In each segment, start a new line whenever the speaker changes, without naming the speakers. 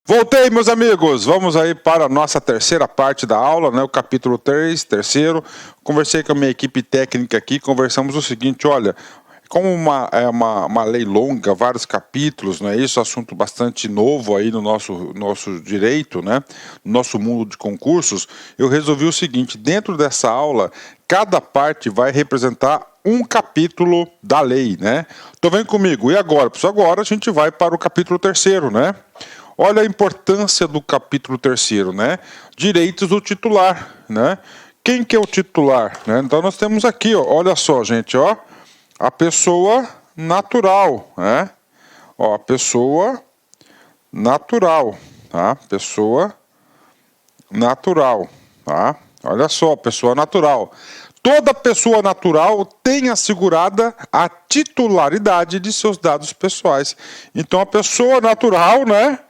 Voltei, meus amigos. Vamos aí para a nossa terceira parte da aula, né? O capítulo 3, terceiro. Conversei com a minha equipe técnica aqui, conversamos o seguinte, olha, como é uma lei longa, vários capítulos, não é isso? Assunto bastante novo aí no nosso direito, né? No nosso mundo de concursos, eu resolvi o seguinte, dentro dessa aula, cada parte vai representar um capítulo da lei, né? Então vem comigo. E agora? Pessoal, agora a gente vai para o capítulo terceiro, né? Olha a importância do capítulo terceiro, né? Direitos do titular, né? Quem que é o titular, né? Então nós temos aqui, ó, olha só, gente, ó, a pessoa natural, né? Ó, a pessoa natural, tá? Pessoa natural, tá? Olha só, pessoa natural. Toda pessoa natural tem assegurada a titularidade de seus dados pessoais. Então a pessoa natural, né?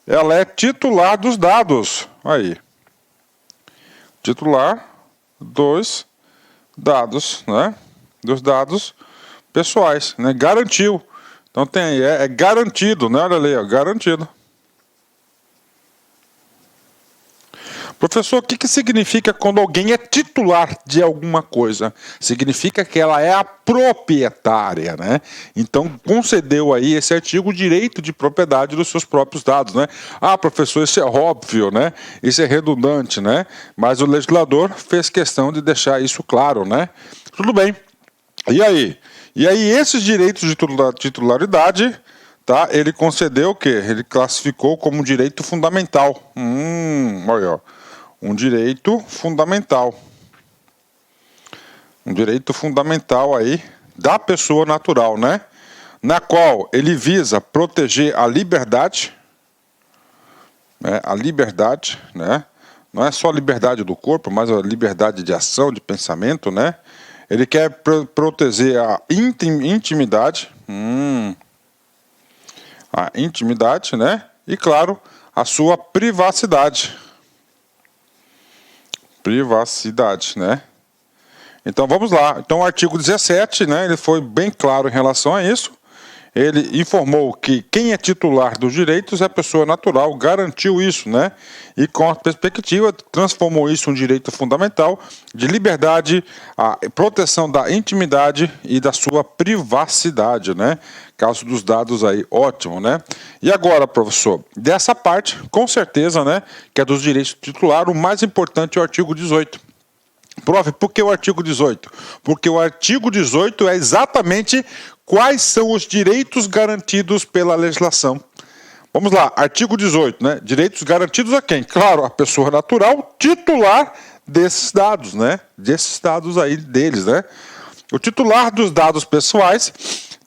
Ela é titular dos dados. Aí. Titular dos dados, né? Dos dados pessoais, né? Garantiu. Então tem aí, é garantido, né? Olha ali, ó, garantido. Professor, o que significa quando alguém é titular de alguma coisa? Significa que ela é a proprietária, né? Então, concedeu aí esse artigo o direito de propriedade dos seus próprios dados, né? Ah, professor, isso é óbvio, né? Isso é redundante, né? Mas o legislador fez questão de deixar isso claro, né? Tudo bem. E aí? E aí, esses direitos de titularidade, tá? Ele concedeu o quê? Ele classificou como direito fundamental. Olha, ó. Um direito fundamental. Um direito fundamental aí da pessoa natural, né? Na qual ele visa proteger a liberdade, né? A liberdade, né? Não é só a liberdade do corpo, mas a liberdade de ação, de pensamento, né? Ele quer proteger a intimidade, a intimidade, né? E claro, a sua privacidade. Privacidade, né? Então vamos lá. Então o artigo 17, né, ele foi bem claro em relação a isso. Ele informou que quem é titular dos direitos é a pessoa natural, garantiu isso, né? E com a perspectiva, transformou isso em um direito fundamental de liberdade, a proteção da intimidade e da sua privacidade, né? Caso dos dados aí, ótimo, né? E agora, professor, dessa parte, com certeza, né, que é dos direitos do titular, o mais importante é o artigo 18. Prof, por que o artigo 18? Porque o artigo 18 é exatamente quais são os direitos garantidos pela legislação. Vamos lá, artigo 18, né? Direitos garantidos a quem? Claro, a pessoa natural titular desses dados, né? Desses dados aí deles, né? O titular dos dados pessoais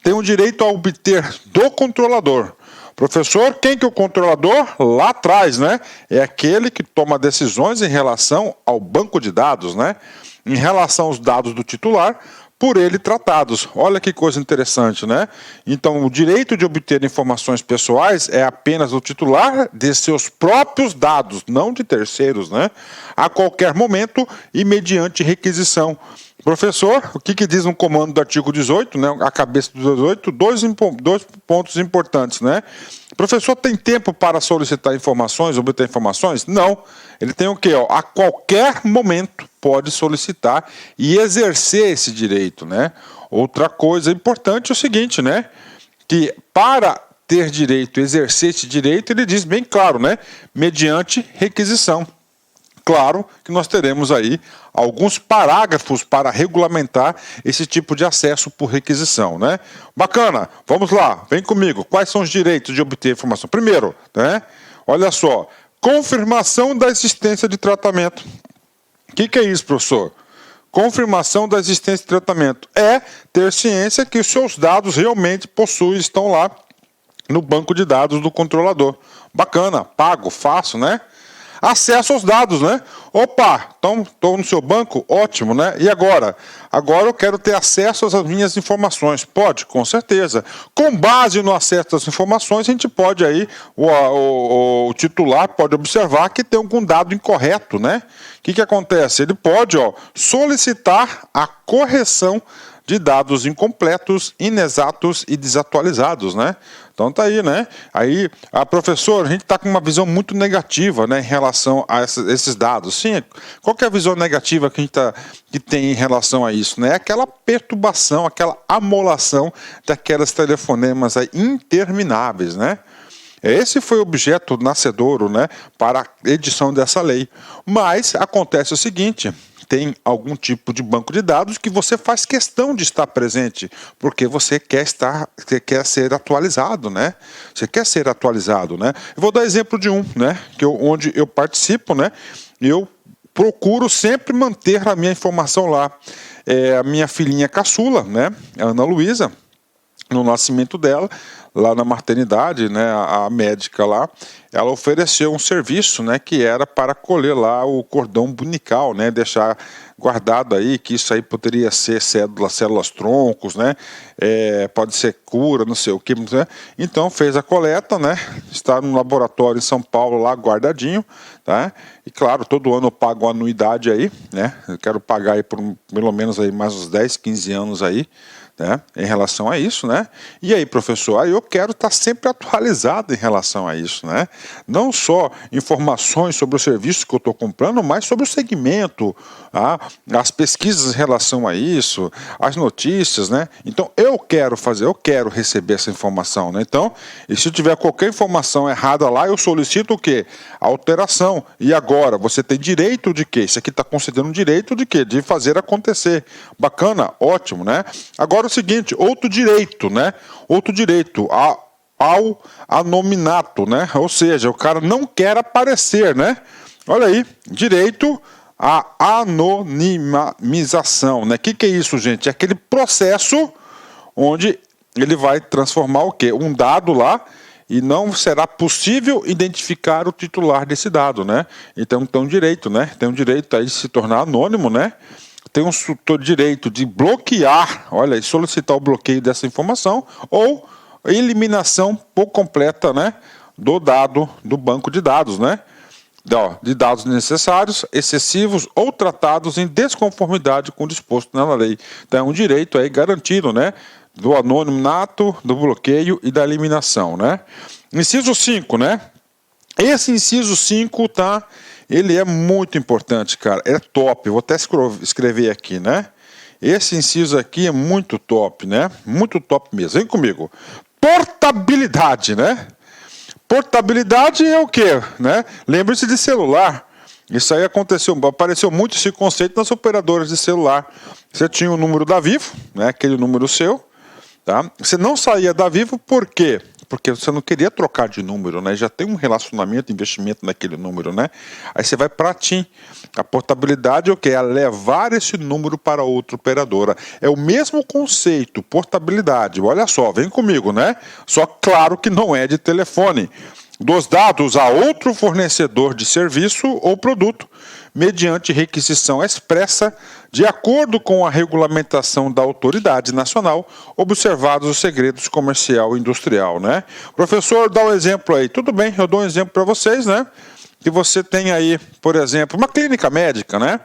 tem o direito a obter do controlador. Professor, quem que é o controlador? Lá atrás, né? É aquele que toma decisões em relação ao banco de dados, né? Em relação aos dados do titular, por ele tratados. Olha que coisa interessante, né? Então, o direito de obter informações pessoais é apenas do titular de seus próprios dados, não de terceiros, né? A qualquer momento e mediante requisição. Professor, o que diz no comando do artigo 18, né? A cabeça do 18, dois pontos importantes, né? Professor, tem tempo para solicitar informações, obter informações? Não. Ele tem o quê? A qualquer momento pode solicitar e exercer esse direito, né? Outra coisa importante é o seguinte, né? Que para ter direito, exercer esse direito, ele diz bem claro, né? Mediante requisição. Claro que nós teremos aí alguns parágrafos para regulamentar esse tipo de acesso por requisição, né? Bacana, vamos lá, vem comigo. Quais são os direitos de obter informação? Primeiro, né? Olha só, confirmação da existência de tratamento. O que é isso, professor? Confirmação da existência de tratamento é ter ciência que os seus dados realmente possuem, estão lá no banco de dados do controlador. Bacana, pago, fácil, né? Acesso aos dados, né? Opa, então estou no seu banco, ótimo, né? E agora? Agora eu quero ter acesso às minhas informações. Pode, com certeza. Com base no acesso às informações, a gente pode aí, o titular pode observar que tem algum dado incorreto, né? O que acontece? Ele pode, solicitar a correção de dados incompletos, inexatos e desatualizados, né? Então tá aí, né? Aí, professor, a gente está com uma visão muito negativa, né, em relação a esses dados. Sim, qual que é a visão negativa que a gente que tem em relação a isso, né? Aquela perturbação, aquela amolação daquelas telefonemas aí intermináveis, né? Esse foi o objeto nascedouro, né, para a edição dessa lei. Mas acontece o seguinte: tem algum tipo de banco de dados que você faz questão de estar presente, porque você quer ser atualizado, né? Você quer ser atualizado, né? Eu vou dar exemplo de um, né, onde eu participo, né? Eu procuro sempre manter a minha informação lá. A minha filhinha caçula, né, a Ana Luísa, no nascimento dela, lá na maternidade, né, a médica lá, ela ofereceu um serviço, né, que era para colher lá o cordão umbilical, né, deixar guardado aí, que isso aí poderia ser células troncos, né, pode ser cura, não sei o que, né? Então fez a coleta, né, está no laboratório em São Paulo lá guardadinho, tá? E claro, todo ano eu pago uma anuidade aí, né, eu quero pagar aí por pelo menos aí mais uns 10, 15 anos aí, né, em relação a isso, né? E aí, professor, aí eu quero estar sempre atualizado em relação a isso, né? Não só informações sobre o serviço que eu estou comprando, mas sobre o segmento, as pesquisas em relação a isso, as notícias, né? Então eu quero receber essa informação, né? Então, e se tiver qualquer informação errada lá, eu solicito o quê? Alteração. E agora, você tem direito de quê? Isso aqui está concedendo direito de quê? De fazer acontecer. Bacana, ótimo, né? Agora o seguinte, outro direito, né? Outro direito ao anominato, né? Ou seja, o cara não quer aparecer, né? Olha aí, direito à anonimização, né? O que é isso, gente? É aquele processo onde ele vai transformar o quê? Um dado lá e não será possível identificar o titular desse dado, né? Então tem um direito, né? Tem um direito aí de se tornar anônimo, né? Tem um direito de bloquear, olha, solicitar o bloqueio dessa informação ou eliminação por completa, né, do dado do banco de dados, né, de dados necessários, excessivos ou tratados em desconformidade com o disposto na lei. Então é um direito aí garantido, né, do anonimato, do bloqueio e da eliminação, né. Inciso 5, né, esse inciso 5, tá, ele é muito importante, cara, é top, eu vou até escrever aqui, né? Esse inciso aqui é muito top, né? Muito top mesmo, vem comigo. Portabilidade, né? Portabilidade é o quê, né? Lembre-se de celular. Isso aí apareceu muito esse conceito nas operadoras de celular. Você tinha o número da Vivo, né? Aquele número seu, tá? Você não saía da Vivo por quê? Porque você não queria trocar de número, né? Já tem um relacionamento, investimento naquele número, né? Aí você vai para a TIM. A portabilidade é o quê? É levar esse número para outra operadora. É o mesmo conceito, portabilidade. Olha só, vem comigo, né? Só claro que não é de telefone. Dos dados a outro fornecedor de serviço ou produto, mediante requisição expressa, de acordo com a regulamentação da autoridade nacional, observados os segredos comercial e industrial, né? Professor, dá um exemplo aí. Tudo bem, eu dou um exemplo para vocês, né? Que você tem aí, por exemplo, uma clínica médica, né?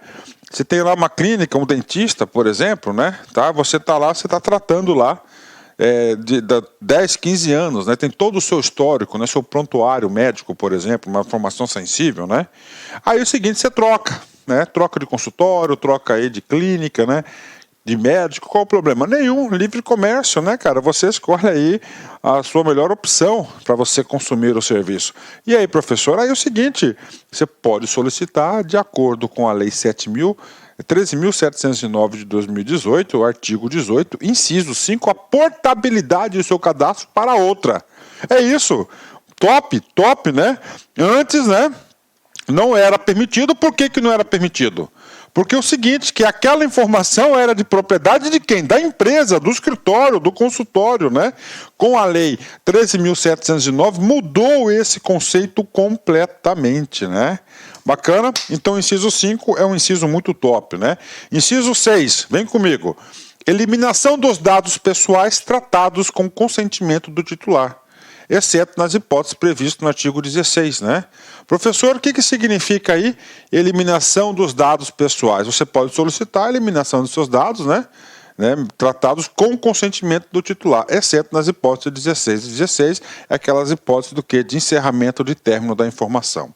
Você tem lá uma clínica, um dentista, por exemplo, né? Tá? Você está lá, você está tratando lá de 10, 15 anos, né? Tem todo o seu histórico, né? Seu prontuário médico, por exemplo, uma informação sensível, né? Aí é o seguinte, você troca, né? Troca de consultório, troca aí de clínica, né? De médico, qual o problema? Nenhum, livre comércio, né, cara? Você escolhe aí a sua melhor opção para você consumir o serviço. E aí, professor, aí é o seguinte, você pode solicitar de acordo com a Lei 13.709 de 2018, o artigo 18, inciso 5, a portabilidade do seu cadastro para outra. É isso. Top, né? Antes, né, não era permitido. Por que não era permitido? Porque é o seguinte, que aquela informação era de propriedade de quem? Da empresa, do escritório, do consultório, né? Com a lei 13.709 mudou esse conceito completamente, né? Bacana? Então, o inciso 5 é um inciso muito top, né? Inciso 6, vem comigo. Eliminação dos dados pessoais tratados com consentimento do titular, exceto nas hipóteses previstas no artigo 16, né? Professor, o que significa aí eliminação dos dados pessoais? Você pode solicitar a eliminação dos seus dados, né? né, tratados com consentimento do titular, exceto nas hipóteses 16 e 16, aquelas hipóteses do que? De encerramento de término da informação.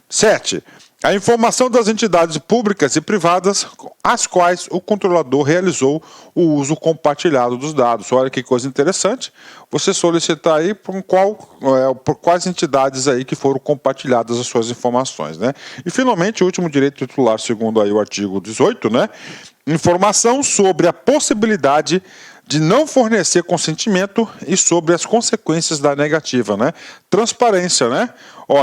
7. A informação das entidades públicas e privadas às quais o controlador realizou o uso compartilhado dos dados. Olha que coisa interessante. Você solicitar aí por quais entidades aí que foram compartilhadas as suas informações, né? E finalmente o último direito titular, segundo aí o artigo 18, né? Informação sobre a possibilidade de não fornecer consentimento e sobre as consequências da negativa, né? Transparência, né?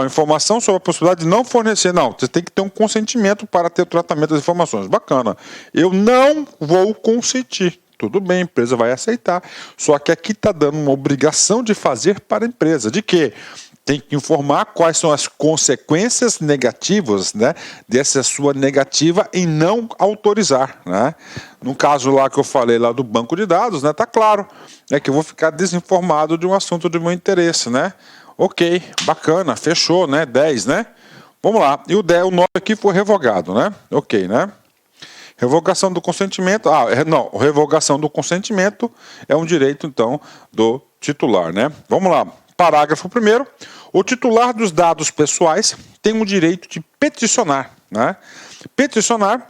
Informação sobre a possibilidade de não fornecer. Não, você tem que ter um consentimento para ter o tratamento das informações. Bacana. Eu não vou consentir. Tudo bem, a empresa vai aceitar. Só que aqui está dando uma obrigação de fazer para a empresa. De quê? Tem que informar quais são as consequências negativas, né, dessa sua negativa em não autorizar, né? No caso lá que eu falei lá do banco de dados, né, tá claro, é que eu vou ficar desinformado de um assunto de meu interesse, né? Ok, bacana, fechou, né? 10, né? Vamos lá. E o 9 aqui foi revogado, né? Ok, né? Revogação do consentimento. Não, revogação do consentimento é um direito, então, do titular, né? Vamos lá. Parágrafo 1º. O titular dos dados pessoais tem o direito de peticionar, né? Peticionar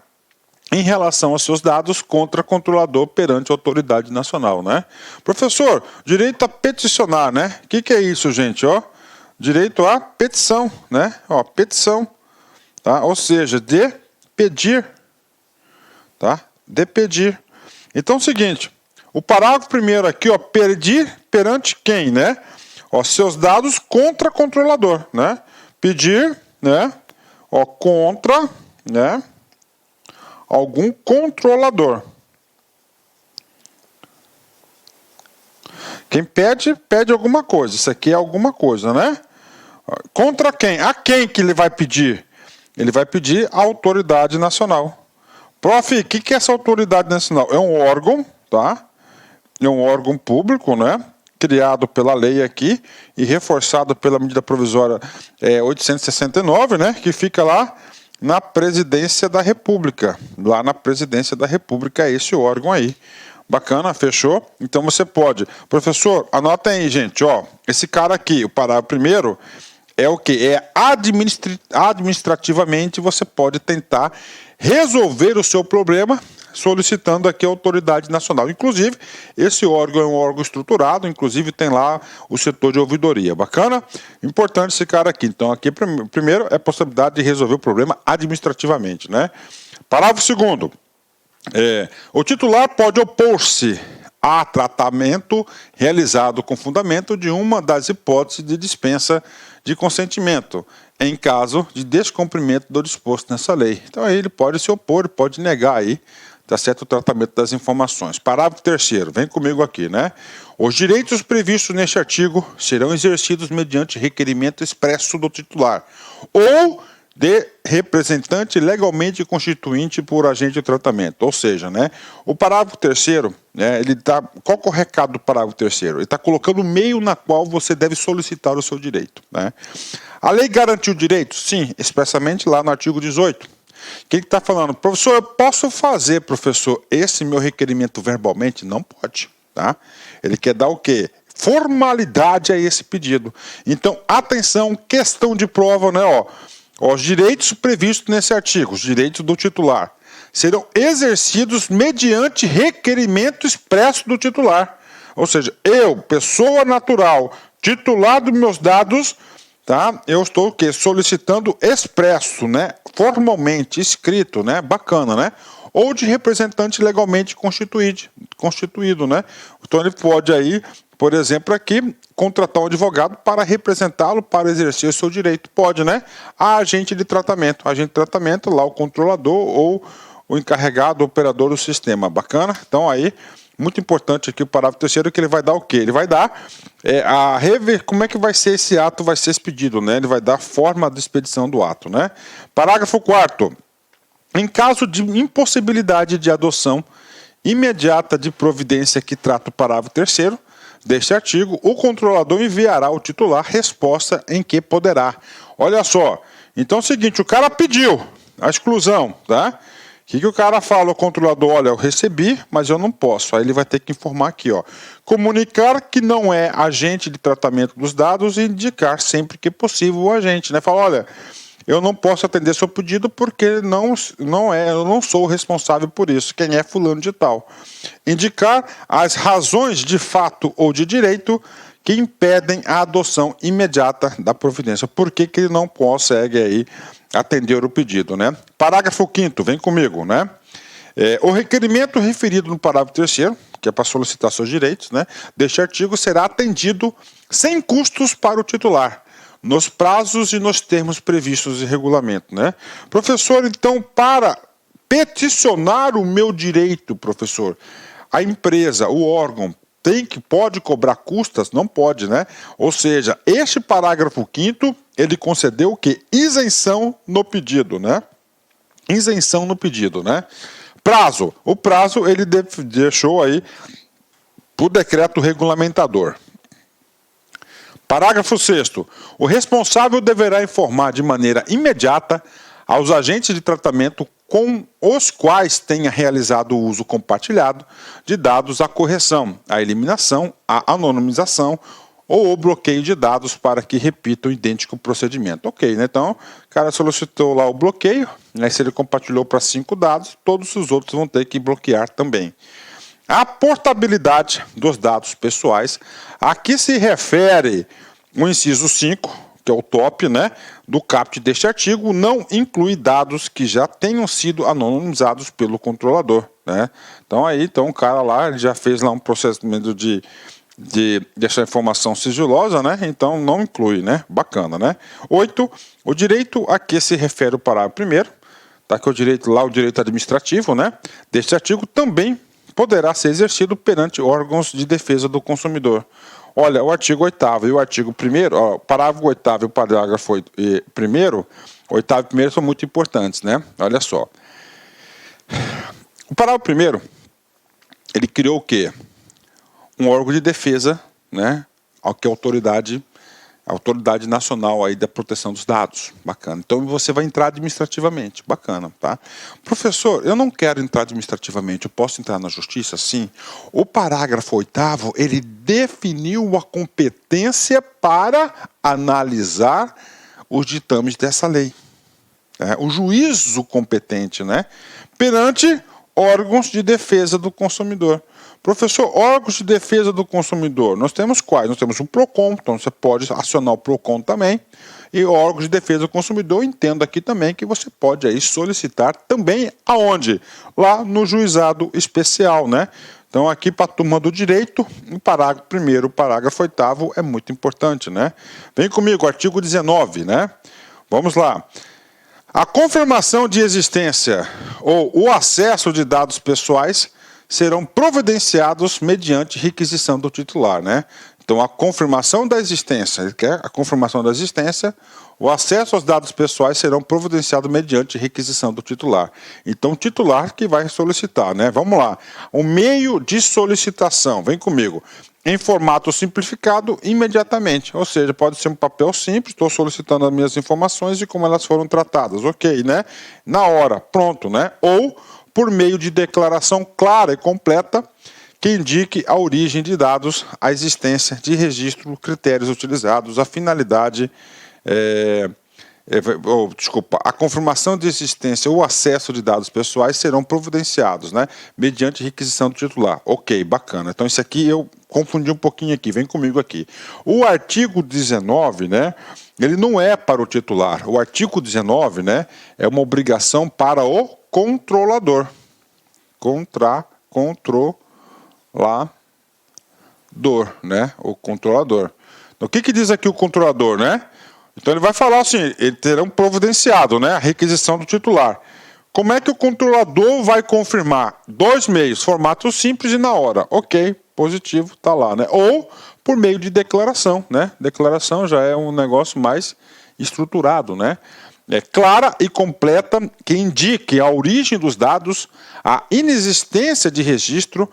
em relação aos seus dados contra controlador perante a autoridade nacional, né? Professor, direito a peticionar, né? O que é isso, gente? Direito à petição, né? Petição, tá? Ou seja, de pedir, tá? De pedir. Então é o seguinte, o parágrafo 1º aqui, pedir perante quem, né? Seus dados contra controlador, né? Pedir, né? Contra, né? Algum controlador. Quem pede, pede alguma coisa. Isso aqui é alguma coisa, né? Contra quem? A quem que ele vai pedir? Ele vai pedir à autoridade nacional. Prof, o que é essa autoridade nacional? É um órgão, tá? É um órgão público, né? Criado pela lei aqui e reforçado pela medida provisória 869, né? Que fica lá na Presidência da República. Lá na Presidência da República é esse órgão aí. Bacana, fechou? Então você pode. Professor, anota aí, gente, esse cara aqui, o parágrafo 1º, é o quê? É administrativamente você pode tentar resolver o seu problema solicitando aqui a autoridade nacional. Inclusive, esse órgão é um órgão estruturado, inclusive tem lá o setor de ouvidoria. Bacana? Importante esse cara aqui. Então, aqui primeiro é a possibilidade de resolver o problema administrativamente, né? Parágrafo 2º. O titular pode opor-se a tratamento realizado com fundamento de uma das hipóteses de dispensa de consentimento, em caso de descumprimento do disposto nessa lei. Então, aí ele pode se opor, pode negar aí, tá certo, o tratamento das informações. Parágrafo 3º, vem comigo aqui, né? Os direitos previstos neste artigo serão exercidos mediante requerimento expresso do titular ou de representante legalmente constituinte por agente de tratamento. Ou seja, né, o parágrafo 3º, né, qual que é o recado do parágrafo 3º? Ele está colocando o meio na qual você deve solicitar o seu direito, né? A lei garantiu direitos? Sim, expressamente lá no artigo 18. Que ele está falando, professor, eu posso fazer, professor, esse meu requerimento verbalmente? Não pode, tá? Ele quer dar o quê? Formalidade a esse pedido. Então, atenção, questão de prova, né? Os direitos previstos nesse artigo, os direitos do titular, serão exercidos mediante requerimento expresso do titular. Ou seja, eu, pessoa natural, titular dos meus dados, tá? Eu estou o quê? Solicitando expresso, né? Formalmente, escrito, né? Bacana, né? Ou de representante legalmente constituído, né? Então ele pode aí, por exemplo, aqui, contratar um advogado para representá-lo, para exercer o seu direito. Pode, né? A agente de tratamento. Agente de tratamento, lá o controlador ou o encarregado, o operador do sistema. Bacana? Então aí, muito importante aqui o parágrafo 3º, que ele vai dar o quê? Ele vai dar como é que vai ser esse ato, vai ser expedido, né? Ele vai dar forma de expedição do ato, né? Parágrafo 4º. Em caso de impossibilidade de adoção imediata de providência que trata o parágrafo 3º deste artigo, o controlador enviará ao titular resposta em que poderá. Olha só, então é o seguinte, o cara pediu a exclusão, tá? que o cara fala, o controlador, olha, eu recebi, mas eu não posso. Aí ele vai ter que informar aqui, ó. Comunicar que não é agente de tratamento dos dados e indicar sempre que possível o agente, né? Fala, olha, eu não posso atender seu pedido porque eu não sou responsável por isso. Quem é fulano de tal. Indicar as razões de fato ou de direito que impedem a adoção imediata da providência. Por que ele não consegue aí atender o pedido, né? Parágrafo 5º, vem comigo, né? O requerimento referido no parágrafo 3º, que é para solicitar seus direitos, né? Deste artigo será atendido sem custos para o titular, nos prazos e nos termos previstos em regulamento, né? Professor, então, para peticionar o meu direito, professor, a empresa, o órgão, pode cobrar custas? Não pode, né? Ou seja, este parágrafo 5º, ele concedeu o quê? Isenção no pedido, né? Isenção no pedido, né? Prazo. O prazo ele deixou aí para o decreto regulamentador. Parágrafo 6º. O responsável deverá informar de maneira imediata aos agentes de tratamento com os quais tenha realizado o uso compartilhado de dados a correção, a eliminação, a anonimização ou o bloqueio de dados para que repitam o idêntico procedimento. Ok, né? Então, o cara solicitou lá o bloqueio, né? Se ele compartilhou para 5 dados, todos os outros vão ter que bloquear também. A portabilidade dos dados pessoais, a que se refere o inciso 5, que é o top, né, do caput deste artigo, não inclui dados que já tenham sido anonimizados pelo controlador, né? Então o cara lá ele já fez lá um processamento de deixar a informação sigilosa, né? Então não inclui, né? Bacana, né? 8. O direito a que se refere o parágrafo 1º, tá, que é o direito administrativo, né, deste artigo também poderá ser exercido perante órgãos de defesa do consumidor. Olha, o artigo 8º e o artigo 1º, o parágrafo 8º e o parágrafo 1º, 8º e 1º são muito importantes, né? Olha só. O parágrafo 1º, ele criou o quê? Um órgão de defesa, né? Que é a autoridade nacional aí da proteção dos dados. Bacana. Então você vai entrar administrativamente. Bacana, tá? Professor, eu não quero entrar administrativamente, eu posso entrar na justiça? Sim. O parágrafo 8º, ele definiu a competência para analisar os ditames dessa lei. O juízo competente, né? Perante órgãos de defesa do consumidor. Professor, órgãos de defesa do consumidor, nós temos quais? Nós temos o PROCON, então você pode acionar o PROCON também, e órgãos de defesa do consumidor, entendo aqui também que você pode aí solicitar também aonde? Lá no juizado especial, né? Então aqui para a turma do direito, o parágrafo 1º, o parágrafo 8º é muito importante, né? Vem comigo, artigo 19, né? Vamos lá. A confirmação de existência ou o acesso de dados pessoais serão providenciados mediante requisição do titular, né? Então, a confirmação da existência, ele quer a confirmação da existência, o acesso aos dados pessoais serão providenciados mediante requisição do titular. Então, o titular que vai solicitar, né? Vamos lá. O meio de solicitação, vem comigo, em formato simplificado imediatamente. Ou seja, pode ser um papel simples, estou solicitando as minhas informações e como elas foram tratadas. Ok, né? Na hora, pronto, né? Ou por meio de declaração clara e completa que indique a origem de dados, a existência de registro, critérios utilizados, a finalidade, a confirmação de existência ou acesso de dados pessoais serão providenciados, né, mediante requisição do titular. Ok, bacana. Então isso aqui eu confundi um pouquinho aqui, vem comigo aqui. O artigo 19, né, ele não é para o titular. O artigo 19, né, é uma obrigação para o controlador. Controlador, né? O controlador. Então, o que diz aqui o controlador, né? Então ele vai falar assim, eles terão providenciado, né, a requisição do titular. Como é que o controlador vai confirmar? 2 meios, formato simples e na hora. Ok, positivo, tá lá, né? Ou por meio de declaração, né? Declaração já é um negócio mais estruturado, né? clara e completa que indique a origem dos dados, a inexistência de registro,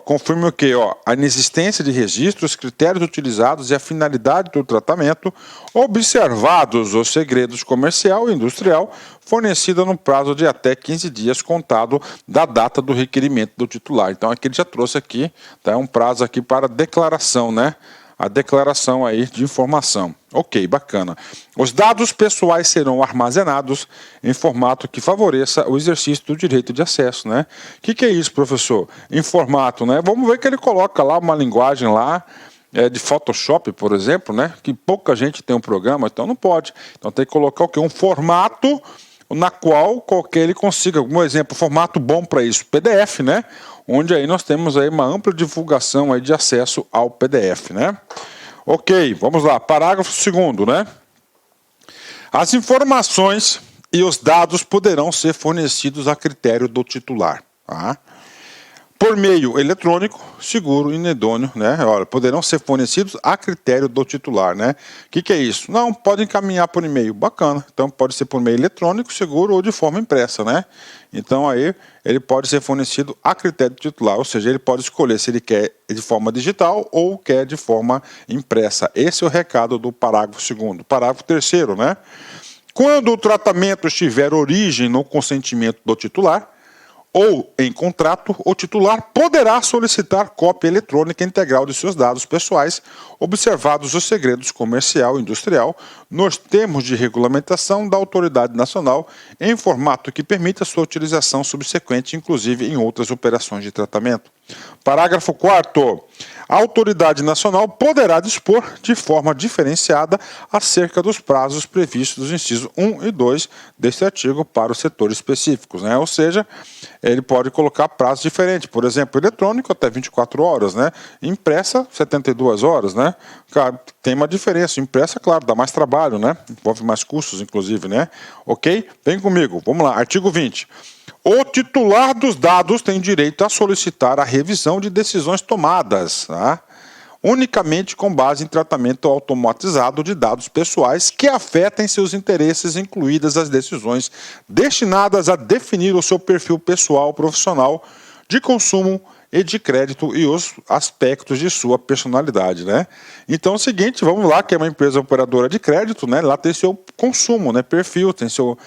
confirme o quê? A inexistência de registro, os critérios utilizados e a finalidade do tratamento, observados os segredos comercial e industrial, fornecida no prazo de até 15 dias contado da data do requerimento do titular. Então aqui ele já trouxe aqui, tá, um prazo aqui para declaração, né? A declaração aí de informação. Ok, bacana. Os dados pessoais serão armazenados em formato que favoreça o exercício do direito de acesso, né? O que é isso, professor? Em formato, né? Vamos ver que ele coloca lá uma linguagem lá, de Photoshop, por exemplo, né? Que pouca gente tem um programa, então não pode. Então tem que colocar o quê? Um formato na qual qualquer ele consiga, um exemplo, formato bom para isso, PDF, né? Onde aí nós temos aí uma ampla divulgação aí de acesso ao PDF, né? Ok, vamos lá, parágrafo 2º, né? As informações e os dados poderão ser fornecidos a critério do titular, tá? Por meio eletrônico, seguro e inidôneo, né? Olha, poderão ser fornecidos a critério do titular, né? O que é isso? Não, pode encaminhar por e-mail, bacana. Então pode ser por meio eletrônico, seguro ou de forma impressa, né? Então aí ele pode ser fornecido a critério do titular, ou seja, ele pode escolher se ele quer de forma digital ou quer de forma impressa. Esse é o recado do parágrafo 2º. Parágrafo 3º, né? Quando o tratamento tiver origem no consentimento do titular, ou em contrato, o titular poderá solicitar cópia eletrônica integral de seus dados pessoais, observados os segredos comercial e industrial, nos termos de regulamentação da autoridade nacional, em formato que permita sua utilização subsequente, inclusive em outras operações de tratamento. Parágrafo 4º. A autoridade nacional poderá dispor de forma diferenciada acerca dos prazos previstos nos incisos 1 e 2 deste artigo para os setores específicos, né? Ou seja, ele pode colocar prazos diferentes, por exemplo, eletrônico até 24 horas, né? Impressa 72 horas, né? Claro, tem uma diferença. Impressa, claro, dá mais trabalho, né? Envolve mais custos, inclusive, né? Ok? Vem comigo, vamos lá, artigo 20. O titular dos dados tem direito a solicitar a revisão de decisões tomadas, tá? Unicamente com base em tratamento automatizado de dados pessoais que afetem seus interesses, incluídas as decisões destinadas a definir o seu perfil pessoal profissional de consumo e de crédito e os aspectos de sua personalidade, né? Então é o seguinte, vamos lá, que é uma empresa operadora de crédito, né? Lá tem seu consumo, né? Perfil, tem seu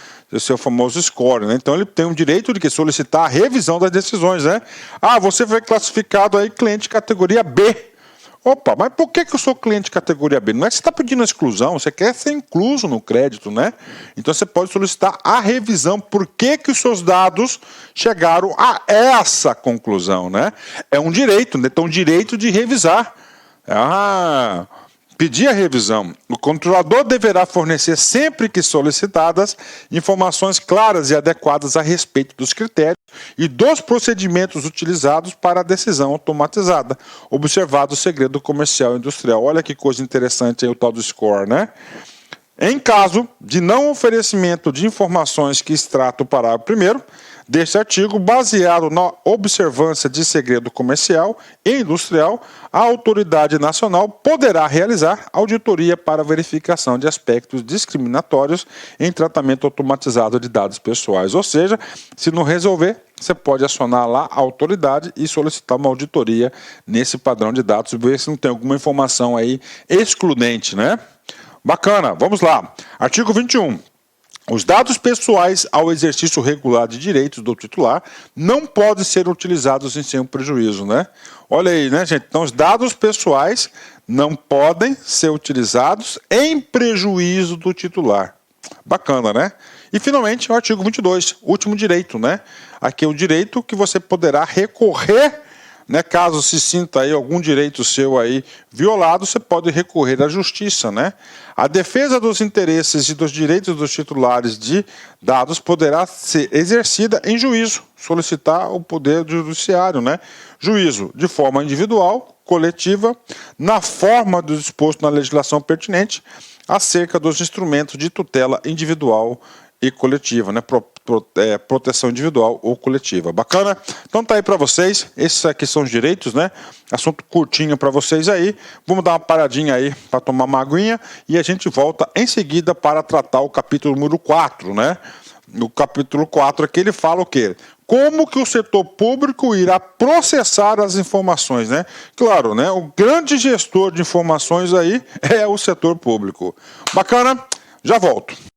famoso score, né? Então ele tem o direito de solicitar a revisão das decisões, né? Ah, você foi classificado aí cliente categoria B. Opa, mas por que eu sou cliente categoria B? Não é que você está pedindo exclusão, você quer ser incluso no crédito, né? Então você pode solicitar a revisão, por que os seus dados chegaram a essa conclusão, né? É um direito, né? Então direito de revisar. Pedir a revisão. O controlador deverá fornecer, sempre que solicitadas, informações claras e adequadas a respeito dos critérios e dos procedimentos utilizados para a decisão automatizada, observado o segredo comercial e industrial. Olha que coisa interessante aí o tal do score, né? Em caso de não oferecimento de informações que extrata o parágrafo 1º deste artigo, baseado na observância de segredo comercial e industrial, a autoridade nacional poderá realizar auditoria para verificação de aspectos discriminatórios em tratamento automatizado de dados pessoais. Ou seja, se não resolver, você pode acionar lá a autoridade e solicitar uma auditoria nesse padrão de dados, ver se não tem alguma informação aí excludente, né? Bacana, vamos lá. Artigo 21. Os dados pessoais ao exercício regular de direitos do titular não podem ser utilizados em seu prejuízo, né? Olha aí, né, gente? Então, os dados pessoais não podem ser utilizados em prejuízo do titular. Bacana, né? E, finalmente, o artigo 22, último direito, né? Aqui é o direito que você poderá recorrer, né, caso se sinta aí algum direito seu aí violado, você pode recorrer à justiça, né? A defesa dos interesses e dos direitos dos titulares de dados poderá ser exercida em juízo, solicitar o poder judiciário, né? Juízo de forma individual, coletiva, na forma do disposto na legislação pertinente, acerca dos instrumentos de tutela individual e coletiva, né? proteção individual ou coletiva. Bacana? Então tá aí para vocês. Esses aqui são os direitos, né? Assunto curtinho para vocês aí. Vamos dar uma paradinha aí para tomar uma aguinha e a gente volta em seguida para tratar o capítulo número 4, né? No capítulo 4 aqui ele fala o quê? Como que o setor público irá processar as informações, né? Claro, né? O grande gestor de informações aí é o setor público. Bacana? Já volto.